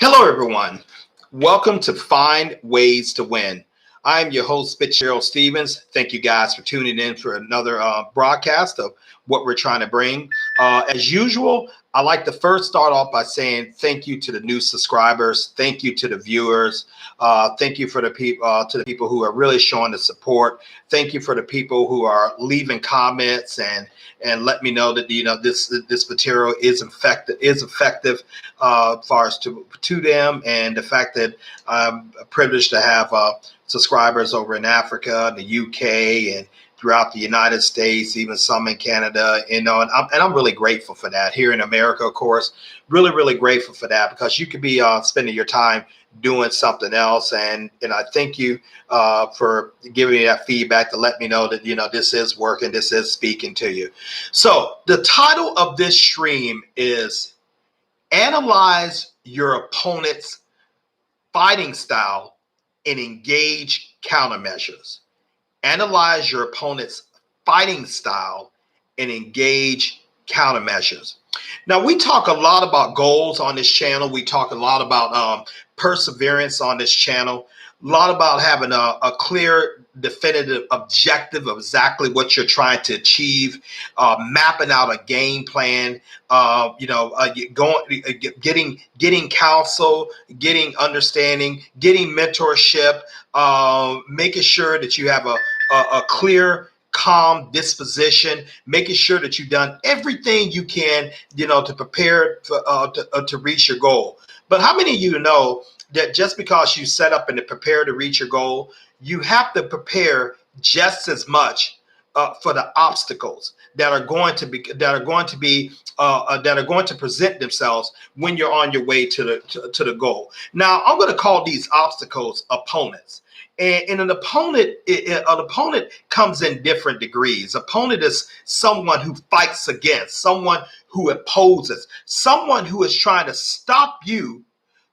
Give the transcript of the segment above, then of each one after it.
Hello, everyone. Welcome to Find Ways to Win. I'm your host, FitzgeraldStephens. Thank you guys for tuning in for another broadcast of what we're trying to bring. As usual, I like to first start off by saying thank you to the new subscribers. Thank you to the viewers. Thank you for the people who are really showing the support. Thank you for the people who are leaving comments and let me know that this material is effective as far as to them, and the fact that I'm privileged to have subscribers over in Africa, the UK, and throughout the United States, even some in Canada, and I'm really grateful for that. Here in America, of course, really grateful for that, because you could be spending your time doing something else, and I thank you for giving me that feedback to let me know that this is working, this is speaking to you. So the title of this stream is Analyze Your Opponent's Fighting Style and Engage Countermeasures. Analyze your opponent's fighting style and engage countermeasures. Now, we talk a lot about goals on this channel. We talk a lot about perseverance on this channel. A lot about having a clear, definitive objective of exactly what you're trying to achieve, mapping out a game plan, getting counsel, getting understanding, getting mentorship, making sure that you have a clear, calm disposition, making sure that you've done everything you can, to prepare to reach your goal. But how many of you know that just because you set up and to prepare to reach your goal, you have to prepare just as much for the obstacles that are going to present themselves when you're on your way to the goal. Now, I'm going to call these obstacles opponents. And an opponent comes in different degrees. Opponent is someone who fights against, someone who opposes, someone who is trying to stop you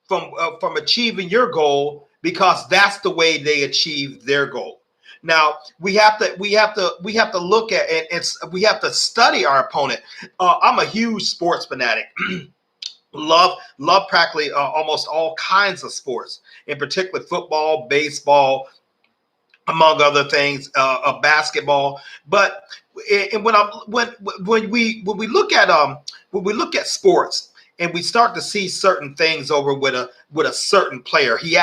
from achieving your goal, because that's the way they achieve their goal. Now we have to look at and we have to study our opponent. I'm a huge sports fanatic. love practically almost all kinds of sports, in particular football, baseball, among other things, basketball. But when we look at sports, and we start to see certain things over with a certain player, he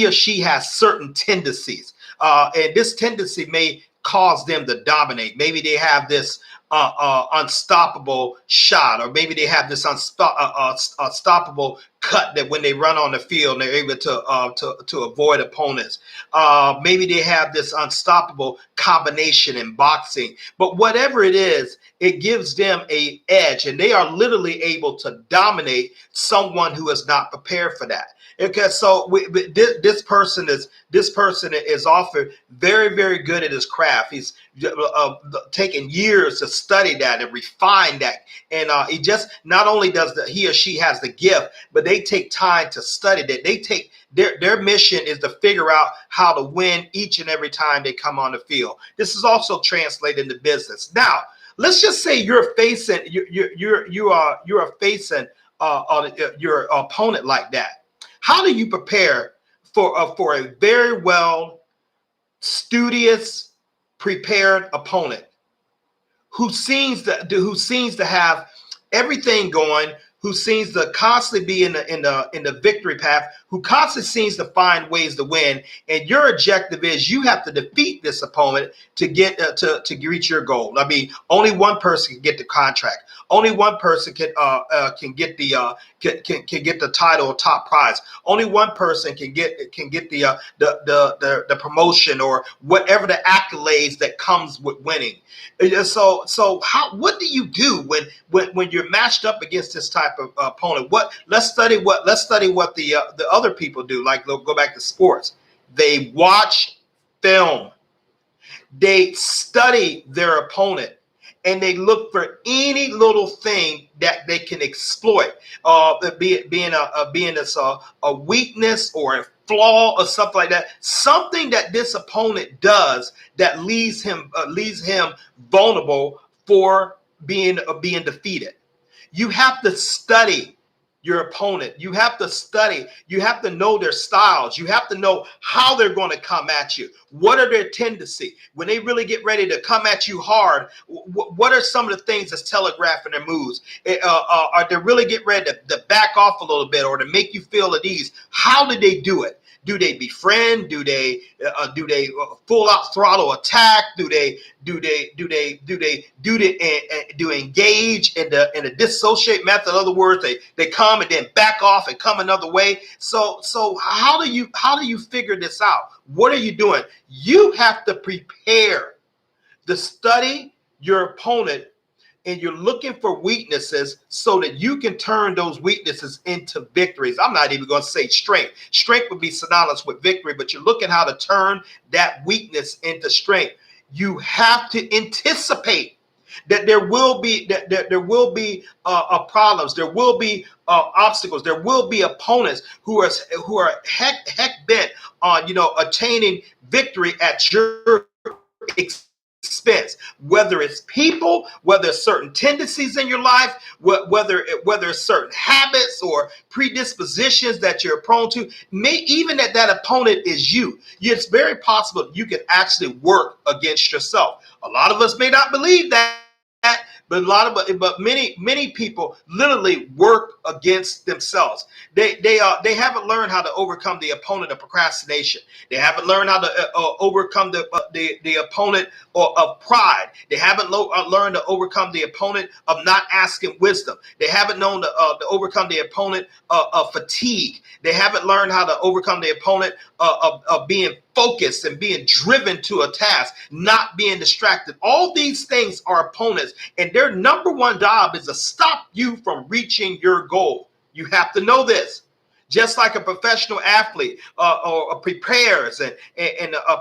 or she has certain tendencies, and this tendency may cause them to dominate. Maybe they have this unstoppable shot, or maybe they have this unstoppable cut that when they run on the field, they're able to avoid opponents. Maybe they have this unstoppable combination in boxing. But whatever it is, it gives them an edge, and they are literally able to dominate someone who is not prepared for that. Okay, so this person is often very good at his craft. He's taken years to study that and refine that, and he just not only does he or she has the gift, but they take time to study that. They take their mission is to figure out how to win each and every time they come on the field. This is also translated into business. Now, let's just say you're facing your opponent like that. How do you prepare for a very well studious, prepared opponent who seems to have everything going, who seems to constantly be in the victory path, who constantly seems to find ways to win, and your objective is you have to defeat this opponent to get to reach your goal? I mean, only one person can get the contract. Only one person can get the title or top prize. Only one person can get the promotion or whatever the accolades that comes with winning. So what do you do when you're matched up against this type of opponent? Let's study what the other people do. Like, go back to sports. They watch film. They study their opponent, and they look for any little thing that they can exploit, being a weakness or a flaw or something like that. Something that this opponent does that leaves him vulnerable for being defeated. You have to study your opponent. You have to study. You have to know their styles. You have to know how they're going to come at you. What are their tendencies? When they really get ready to come at you hard, what are some of the things that's telegraphing their moves? Are they really get ready to back off a little bit or to make you feel at ease? How do they do it? Do they befriend? Do they full out throttle attack? Do they engage in the dissociate method? In other words, they come and then back off and come another way. So how do you figure this out? What are you doing? You have to prepare to study your opponent, and you're looking for weaknesses so that you can turn those weaknesses into victories. I'm not even going to say strength. Strength would be synonymous with victory, but you're looking how to turn that weakness into strength. You have to anticipate that there will be problems, there will be obstacles, there will be opponents who are heck bent on attaining victory at your expense, whether it's people, whether it's certain tendencies in your life, whether it's certain habits or predispositions that you're prone to, even that opponent is you. It's very possible you can actually work against yourself. A lot of us may not believe that, but many people literally work against themselves. They haven't learned how to overcome the opponent of procrastination. They haven't learned how to overcome the opponent of pride. They haven't learned to overcome the opponent of not asking wisdom. They haven't known to overcome the opponent of fatigue. They haven't learned how to overcome the opponent of being focused and being driven to a task, not being distracted. All these things are opponents, and their number one job is to stop you from reaching your goal. You have to know this. Just like a professional athlete prepares and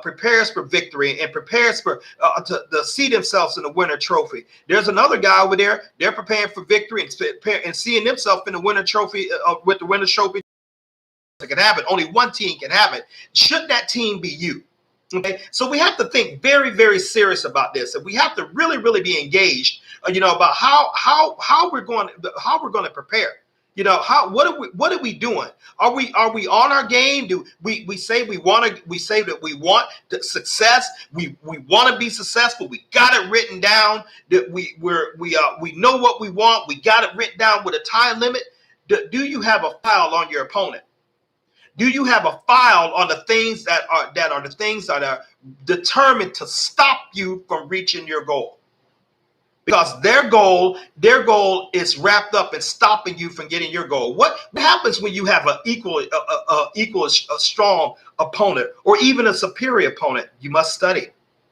prepares for victory and prepares for to see themselves in the winner trophy. There's another guy over there. They're preparing for victory and seeing themselves in the winner trophy with the winner trophy. Can have it. Only one team can have it. Should that team be you? Okay, so we have to think very, very serious about this, and we have to really, really be engaged. About how we're going to prepare. What are we doing? Are we on our game? Do we say we want to? We say that we want the success. We want to be successful. We got it written down. That we know what we want. We got it written down with a time limit. Do you have a file on your opponent? Do you have a file on the things that are determined to stop you from reaching your goal? Because their goal is wrapped up in stopping you from getting your goal. What happens when you have an equal strong opponent or even a superior opponent? You must study.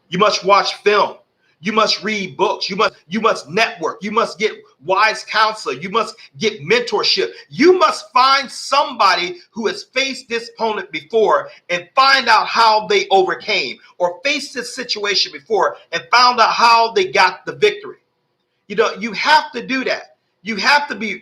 You must watch film. You must read books. You must network. You must get wise counsel. You must get mentorship. You must find somebody who has faced this opponent before and find out how they overcame, or faced this situation before and found out how they got the victory. You have to do that. You have to be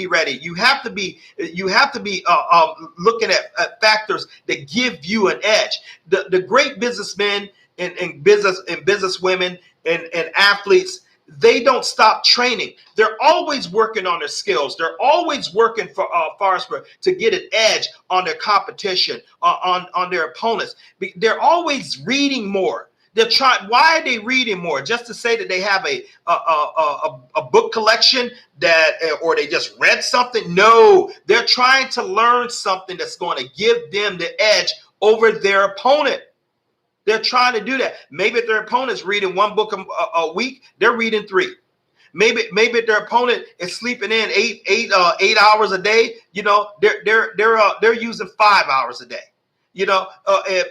ready. You have to be looking at factors that give you an edge. The great businessmen and business women and athletes, they don't stop training. They're always working on their skills. They're always working to get an edge on their competition, on their opponents. They're always reading more. They're trying. Why are they reading more? Just to say that they have a book collection or they just read something? No, they're trying to learn something that's going to give them the edge over their opponent. They're trying to do that. Maybe if their opponent's reading one book a week, they're reading 3. Maybe if their opponent is sleeping in 8 hours a day, they're using 5 hours a day.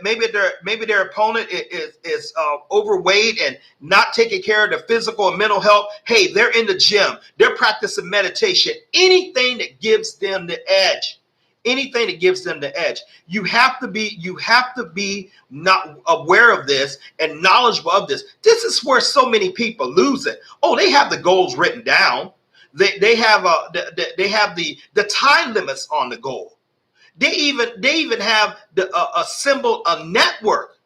Maybe their opponent is overweight and not taking care of their physical and mental health. Hey, they're in the gym. They're practicing meditation. Anything that gives them the edge. Anything that gives them the edge. You have to be not aware of this and knowledgeable of this. This is where so many people lose it. Oh, they have the goals written down. They have the time limits on the goal. They even have a network.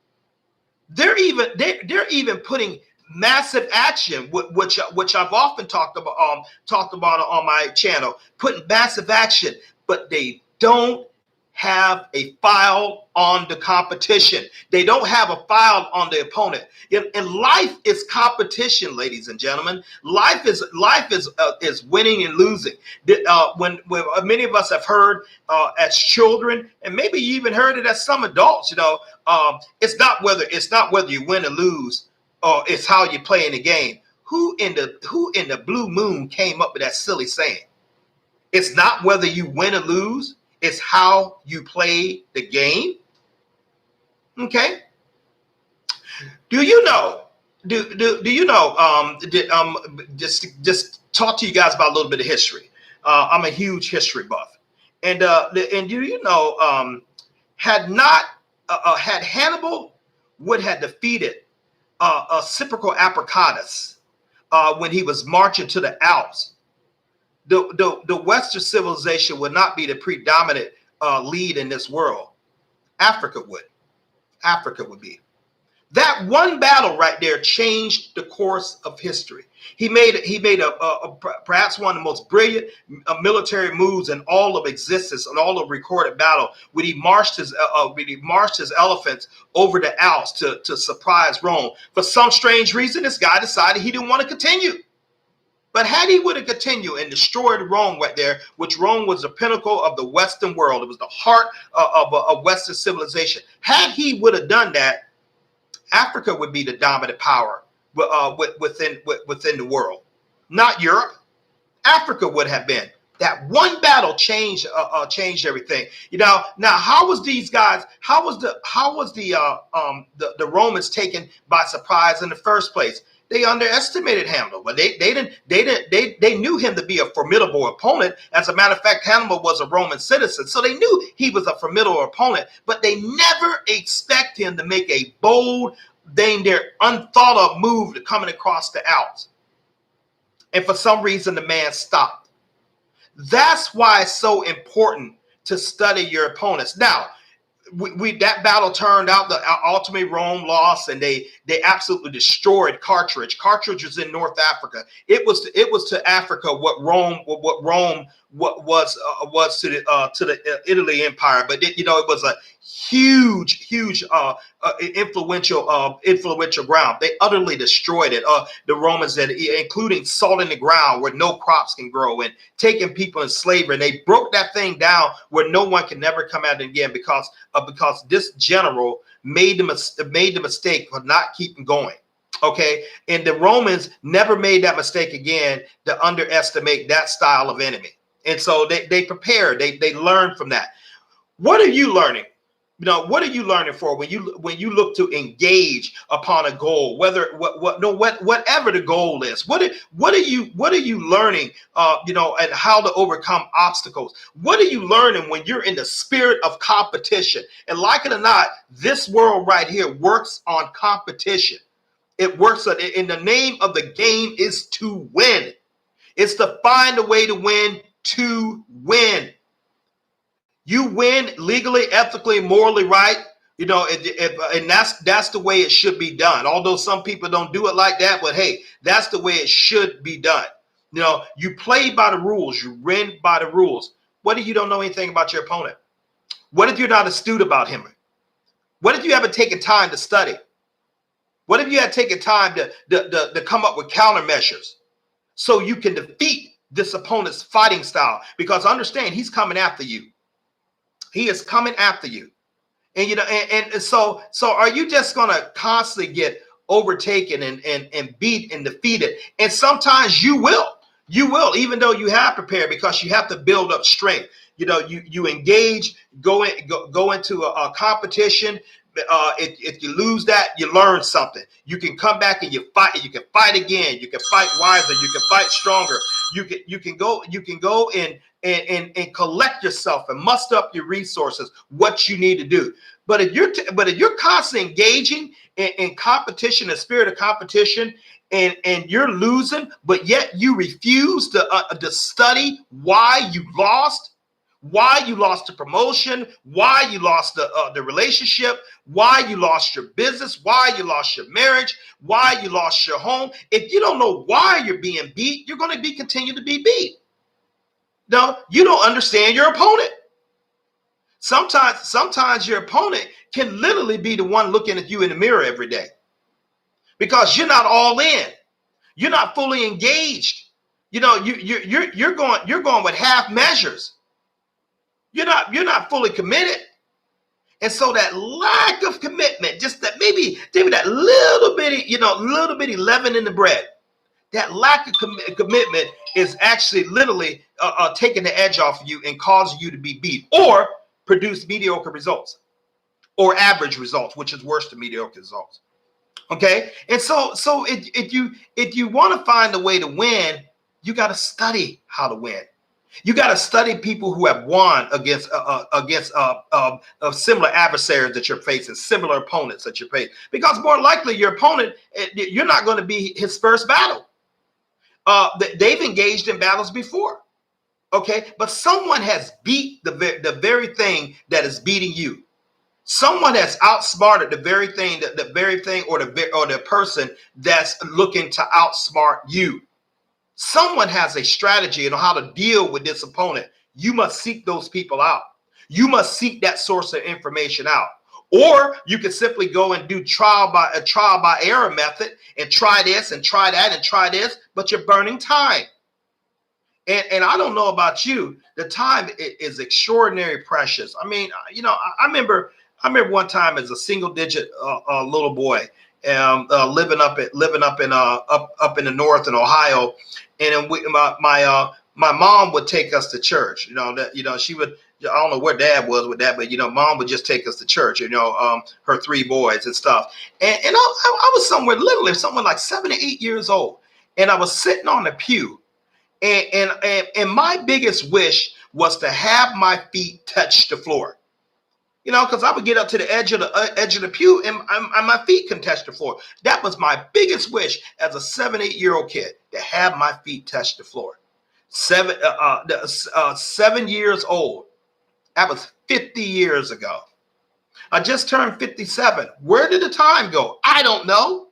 They're even putting massive action, which I've often talked about on my channel, putting massive action, but they don't have a file on the competition. They don't have a file on the opponent. And life is competition, ladies and gentlemen. Life is winning and losing. When many of us have heard as children, and maybe you even heard it as some adults, it's not whether you win or lose, or it's how you play in the game. Who in the blue moon came up with that silly saying? It's not whether you win or lose. It's how you play the game. Okay. Do you know? Do you know? Just talk to you guys about a little bit of history. I'm a huge history buff, and do you know? Had Hannibal would have defeated Cyprical Apricottus when he was marching to the Alps, the Western civilization would not be the predominant lead in this world. Africa would. Africa would be. That one battle right there changed the course of history. He made perhaps one of the most brilliant military moves in all of existence, and all of recorded battle, when he marched his elephants over the Alps to surprise Rome. For some strange reason, this guy decided he didn't want to continue. But had he would have continued and destroyed Rome right there, which Rome was the pinnacle of the Western world, it was the heart of Western civilization. Had he would have done that, Africa would be the dominant power within the world, not Europe. Africa would have been. That one battle changed everything. Now how was these guys? How was the Romans taken by surprise in the first place? They underestimated Hannibal, but they knew him to be a formidable opponent. As a matter of fact, Hannibal was a Roman citizen, so they knew he was a formidable opponent, but they never expect him to make a bold, dang near unthought of move to coming across the Alps. And for some reason, the man stopped. That's why it's so important to study your opponents. Now, that battle turned out that ultimately Rome lost, and they absolutely destroyed Carthage. Carthage was in North Africa. It was to Africa what Rome was to the Italy Empire. But it was a huge influential ground. They utterly destroyed it. The Romans, including salting the ground where no crops can grow, and taking people in slavery. And they broke that thing down where no one can never come out again because this general made the mistake of not keeping going. Okay, and the Romans never made that mistake again to underestimate that style of enemy. And so they prepared. They learned from that. What are you learning? What are you learning for when you look to engage upon a goal, whatever the goal is? What are you learning? And how to overcome obstacles. What are you learning when you're in the spirit of competition? And like it or not, this world right here works on competition. It works in the name of the game is to win. It's to find a way to win, to win. You win legally, ethically, morally right, and that's the way it should be done. Although some people don't do it like that, but hey, that's the way it should be done. You play by the rules, you win by the rules. What if you don't know anything about your opponent? What if you're not astute about him? What if you haven't taken time to study? What if you had taken time to come up with countermeasures so you can defeat this opponent's fighting style? Because understand, he's coming after you. He is coming after you. And so are you just going to constantly get overtaken and beat and defeated? And sometimes you will, even though you have prepared, because you have to build up strength. You engage, go into a competition. If you lose that, you learn something. You can come back and you fight. You can fight again. You can fight wiser. You can fight stronger. You can go and collect yourself and muster up your resources. What you need to do. But if you're constantly engaging in competition, the spirit of competition, and you're losing, but yet you refuse to study why you lost. Why you lost the promotion, why you lost the relationship, why you lost your business, why you lost your marriage, why you lost your home. If you don't know why you're being beat, you're going to continue to be beat. No, you don't understand your opponent. Sometimes your opponent can literally be the one looking at you in the mirror every day because you're not all in. You're not fully engaged. You know, you're going with half measures. You're not fully committed. And so that lack of commitment, just that maybe that little bitty leaven in the bread, that lack of commitment is actually literally taking the edge off of you and causing you to be beat or produce mediocre results or average results, which is worse than mediocre results. Okay. And so if you want to find a way to win, you got to study how to win. You got to study people who have won against similar adversaries that you're facing, similar opponents that you're facing, because more likely your opponent, you're not going to be his first battle. They've engaged in battles before. Okay, but someone has beat the very thing that is beating you. Someone has outsmarted the very thing or the person that's looking to outsmart you. Someone has a strategy on how to deal with this opponent. You must seek those people out. You must seek that source of information out. Or you can simply go and do trial by error method and try this and try that and try this, but you're burning time. And I don't know about you, the time is extraordinarily precious. I mean, you know, I remember one time as a single digit little boy, living up in the north in Ohio, and my mom would take us to church. She would. I don't know where dad was with that, but mom would just take us to church. Her three boys and stuff. And I was somewhere like 7 or 8 years old, and I was sitting on the pew, and my biggest wish was to have my feet touch the floor. Because I would get up to the edge of the pew and my feet can touch the floor. That was my biggest wish as a 7, 8-year-old kid, to have my feet touch the floor. 7 years old. That was 50 years ago. I just turned 57. Where did the time go? I don't know.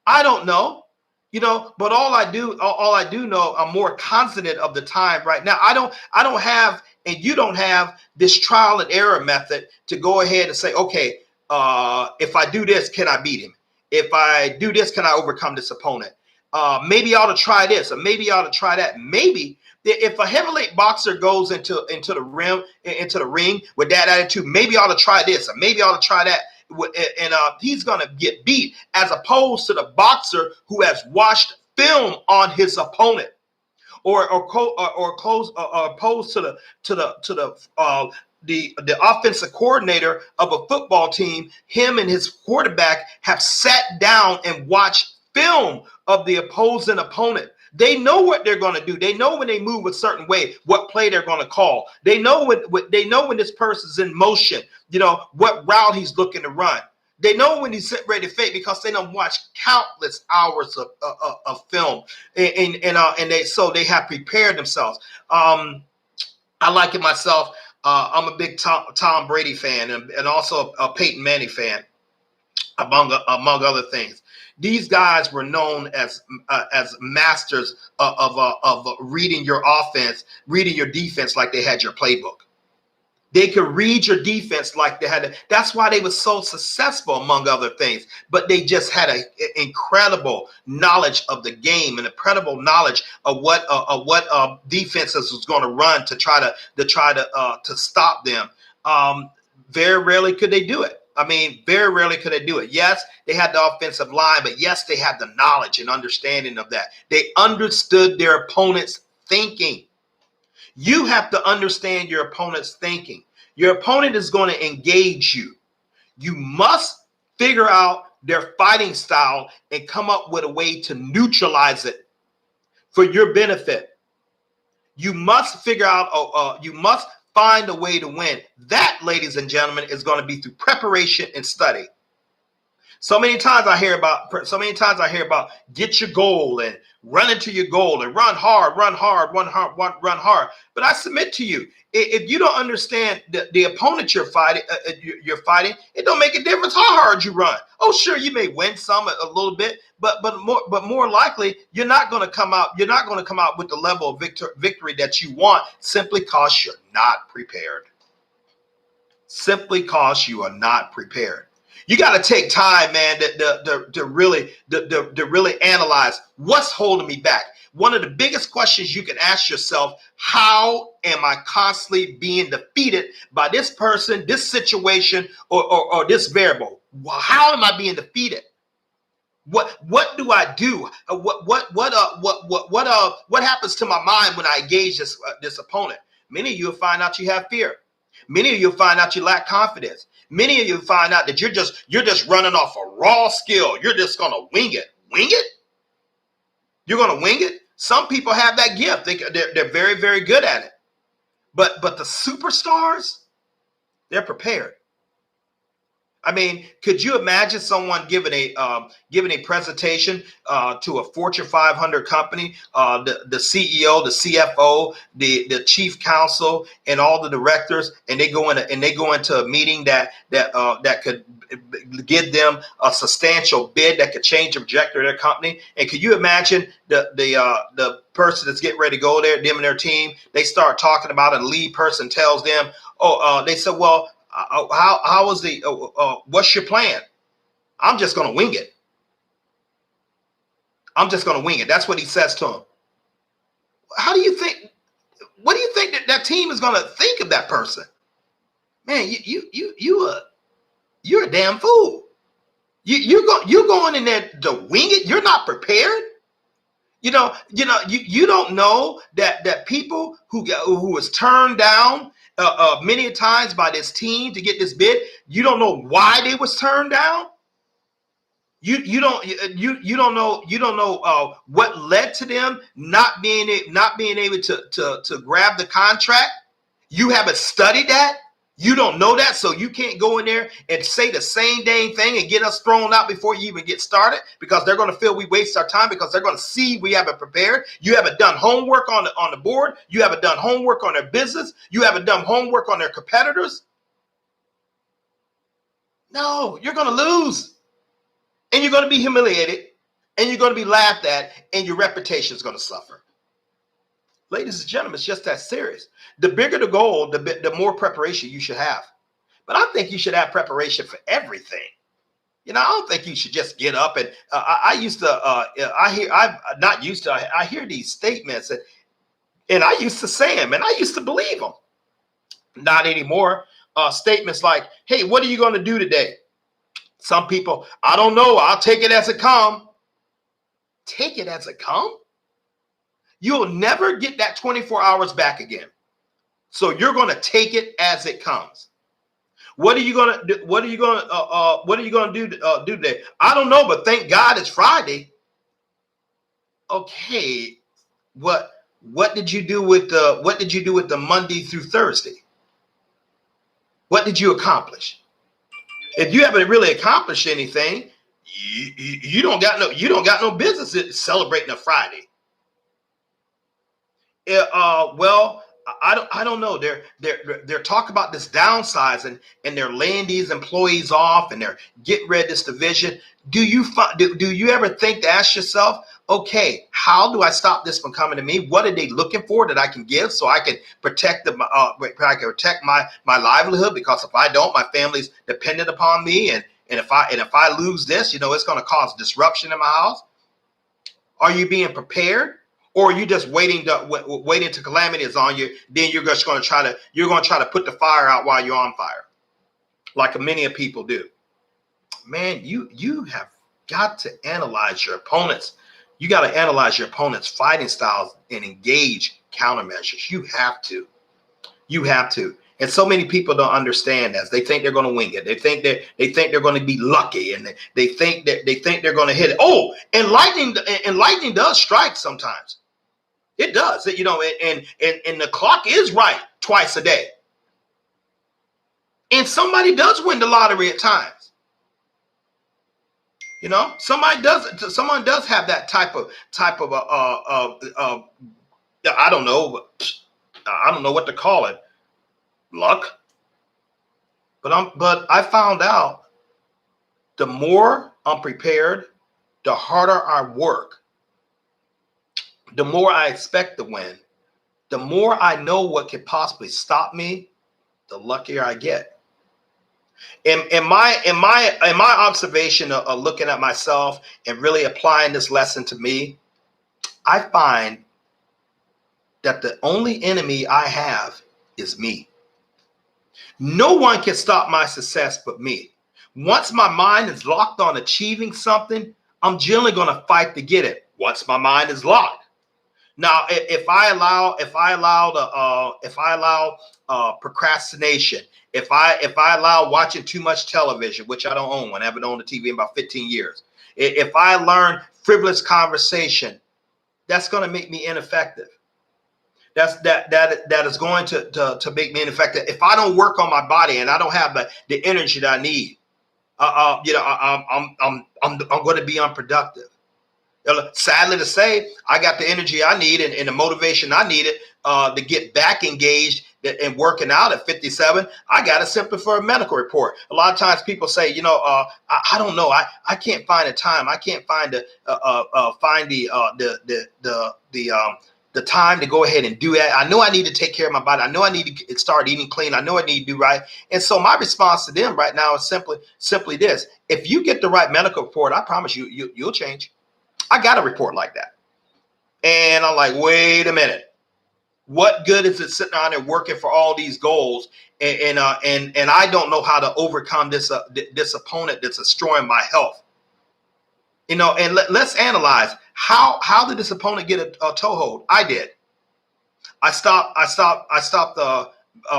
But all I do know, I'm more confident of the time right now. I don't have, and you don't have, this trial and error method to go ahead and say, okay, if I do this, can I beat him? If I do this, can I overcome this opponent? Maybe I ought to try this, or maybe I ought to try that. Maybe if a heavyweight boxer goes into the ring with that attitude, maybe I ought to try this, or maybe I ought to try that. And he's going to get beat, as opposed to the boxer who has watched film on his opponent, or opposed to the offensive coordinator of a football team. Him and his quarterback have sat down and watched film of the opposing opponent. They know what they're going to do. They know when they move a certain way, what play they're going to call. They know when this person's in motion, what route he's looking to run. They know when he's ready to fake, because they don't watch countless hours of film, and they have prepared themselves. I like it myself. I'm a big Tom Brady fan, and also a Peyton Manning fan, among other things. These guys were known as masters of reading your offense, reading your defense like they had your playbook. They could read your defense like they had it. That's why they were so successful, among other things. But they just had an incredible knowledge of the game, and incredible knowledge of what defenses was going to run to try to stop them. Very rarely could they do it. Very rarely could they do it. Yes, they had the offensive line, but yes, they had the knowledge and understanding of that. They understood their opponent's thinking. You have to understand your opponent's thinking. Your opponent is going to engage you. You must figure out their fighting style and come up with a way to neutralize it for your benefit. You must figure out, you must find a way to win. That, ladies and gentlemen, is going to be through preparation and study. So many times I hear about get your goal and run into your goal and run hard, run hard. But I submit to you, if you don't understand the opponent you're fighting, it don't make a difference how hard you run. Oh, sure, you may win some a little bit, but more likely you're not going to come out. You're not going to come out with the level of victory that you want simply because you're not prepared. Simply because you are not prepared. You got to take time, man, to really analyze what's holding me back. One of the biggest questions you can ask yourself: how am I constantly being defeated by this person, this situation, or this variable? How am I being defeated? What do I do? What happens to my mind when I engage this opponent? Many of you will find out you have fear. Many of you will find out you lack confidence. Many of you find out that you're just running off a raw skill. You're just gonna wing it. Wing it? You're gonna wing it? Some people have that gift. They're very, very good at it. But the superstars, they're prepared. I mean, could you imagine someone giving a presentation to a Fortune 500 company, the CEO, the CFO, the chief counsel, and all the directors, and they go into a meeting that could give them a substantial bid that could change the trajectory of their company? And could you imagine the person that's getting ready to go there, them and their team, they start talking about it, and the lead person tells them, they said, well, how was what's your plan? I'm just going to wing it. I'm just going to wing it. That's what he says to him. What do you think that team is going to think of that person? Man, you're a damn fool. You're going in there to wing it. You're not prepared. You don't know that people who was turned down many times by this team to get this bid, you don't know why they was turned down. You don't know what led to them not being able to grab the contract. You haven't studied that. You don't know that, so you can't go in there and say the same dang thing and get us thrown out before you even get started, because they're going to feel we waste our time, because they're going to see we haven't prepared. You haven't done homework on the board. You haven't done homework on their business. You haven't done homework on their competitors. No, you're going to lose, and you're going to be humiliated, and you're going to be laughed at, and your reputation is going to suffer. Ladies and gentlemen, it's just that serious. The bigger the goal, the more preparation you should have. But I think you should have preparation for everything. I don't think you should just get up and I hear these statements and I used to say them and I used to believe them. Not anymore. Statements like, hey, what are you going to do today? Some people, I don't know. I'll take it as it comes. Take it as it comes? You'll never get that 24 hours back again. So you're going to take it as it comes. What are you going to do? What are you going to do today? I don't know, but thank God it's Friday. Okay. What did you do with the Monday through Thursday? What did you accomplish? If you haven't really accomplished anything, you don't got no business celebrating a Friday. Well, I don't know. They're talking about this downsizing and they're laying these employees off and they're getting rid of this division. Do you ever think to ask yourself, okay, how do I stop this from coming to me? What are they looking for that I can give so I can protect my livelihood? Because if I don't, my family's dependent upon me, and if I lose this, it's going to cause disruption in my house. Are you being prepared? Or are you just waiting till calamity is on you? Then you're just going to try to put the fire out while you're on fire, like many people do. Man, you have got to analyze your opponents. You got to analyze your opponent's fighting styles and engage countermeasures. You have to. And so many people don't understand that. They think they're going to wing it. They think they're going to be lucky, and they think they're going to hit it. Oh, and lightning does strike sometimes. It does, and the clock is right twice a day. And somebody does win the lottery at times. You know, someone does have that type of I don't know, I don't know what to call it, luck. But I found out the more I'm prepared, the harder I work, the more I expect to win, the more I know what could possibly stop me, the luckier I get. In my observation of looking at myself and really applying this lesson to me, I find that the only enemy I have is me. No one can stop my success but me. Once my mind is locked on achieving something, I'm generally going to fight to get it. Once my mind is locked. Now, if I allow procrastination, if I allow watching too much television, which I don't own one, I haven't owned a TV in about 15 years. If I learn frivolous conversation, that's going to make me ineffective. That is going to make me ineffective. If I don't work on my body and I don't have the energy that I need, I'm going to be unproductive. Sadly to say, I got the energy I need and the motivation I needed to get back engaged and working out at 57. I got it simply for a medical report. A lot of times people say, I don't know, I can't find a time. I can't find the time to go ahead and do that. I know I need to take care of my body. I know I need to start eating clean. I know I need to do right. And so my response to them right now is simply this: if you get the right medical report, I promise you'll change. I got a report like that. And I'm like, wait a minute. What good is it sitting on there working for all these goals? And I don't know how to overcome this opponent that's destroying my health. And let's analyze how did this opponent get a toehold? I did. I stopped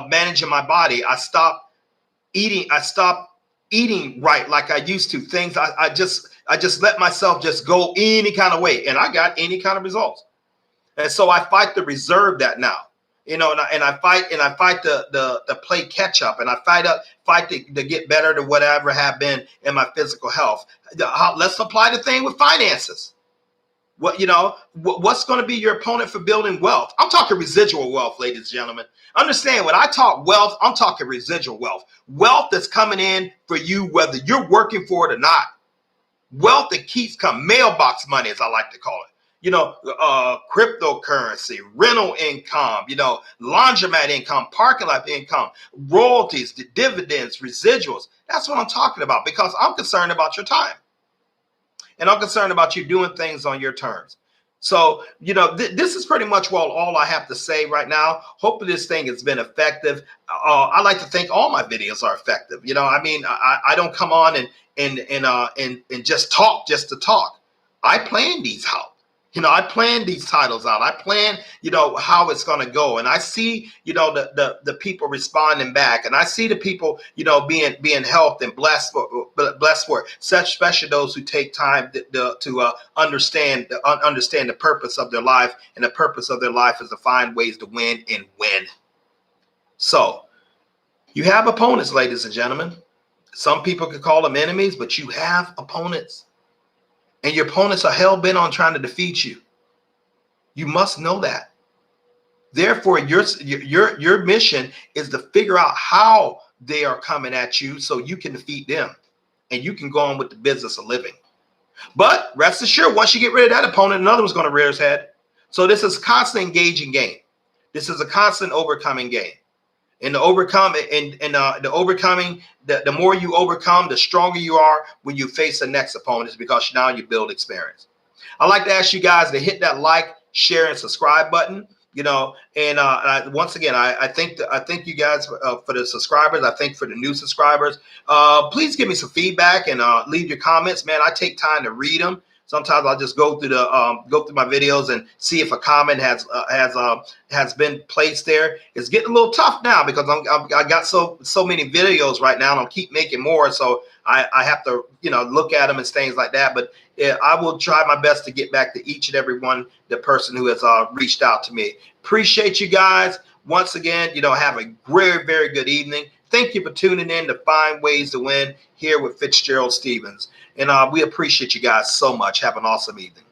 managing my body. I stopped eating right like I used to. Things I just let myself just go any kind of way, and I got any kind of results. And so I fight to reserve that now, and I fight to play catch up, and I fight to get better to whatever have been in my physical health. Let's apply the thing with finances. What's going to be your opponent for building wealth? I'm talking residual wealth, ladies and gentlemen. Understand, when I talk wealth, I'm talking residual wealth. Wealth that's coming in for you, whether you're working for it or not. Wealth that keeps coming, mailbox money, as I like to call it. Cryptocurrency, rental income, laundromat income, parking lot income, royalties, the dividends, residuals. That's what I'm talking about, because I'm concerned about your time. And I'm concerned about you doing things on your terms. So, this is pretty much all I have to say right now. Hopefully this thing has been effective. I like to think all my videos are effective. I don't come on and just talk just to talk. I plan these out. I plan these titles out. I plan, how it's going to go. And I see, the people responding back. And I see the people, being helped and blessed for it. Such especially those who take time to understand the purpose of their life. And the purpose of their life is to find ways to win and win. So you have opponents, ladies and gentlemen. Some people could call them enemies, but you have opponents. And your opponents are hell-bent on trying to defeat you. You must know that. Therefore, your mission is to figure out how they are coming at you so you can defeat them. And you can go on with the business of living. But rest assured, once you get rid of that opponent, another one's going to rear his head. So this is a constant engaging game. This is a constant overcoming game. And the more you overcome, the stronger you are when you face the next opponent, because now you build experience. I'd like to ask you guys to hit that like, share, and subscribe button. Once again, I thank you guys for the subscribers. I think for the new subscribers, please give me some feedback and leave your comments. Man, I take time to read them. Sometimes I'll just go through my videos and see if a comment has been placed there. It's getting a little tough now because I got so many videos right now, and I'll keep making more. So I have to look at them and things like that. But I will try my best to get back to each and every one, the person who has reached out to me. Appreciate you guys. Once again, have a very, very good evening. Thank you for tuning in to Find Ways to Win here with Fitzgerald Stephens. And we appreciate you guys so much. Have an awesome evening.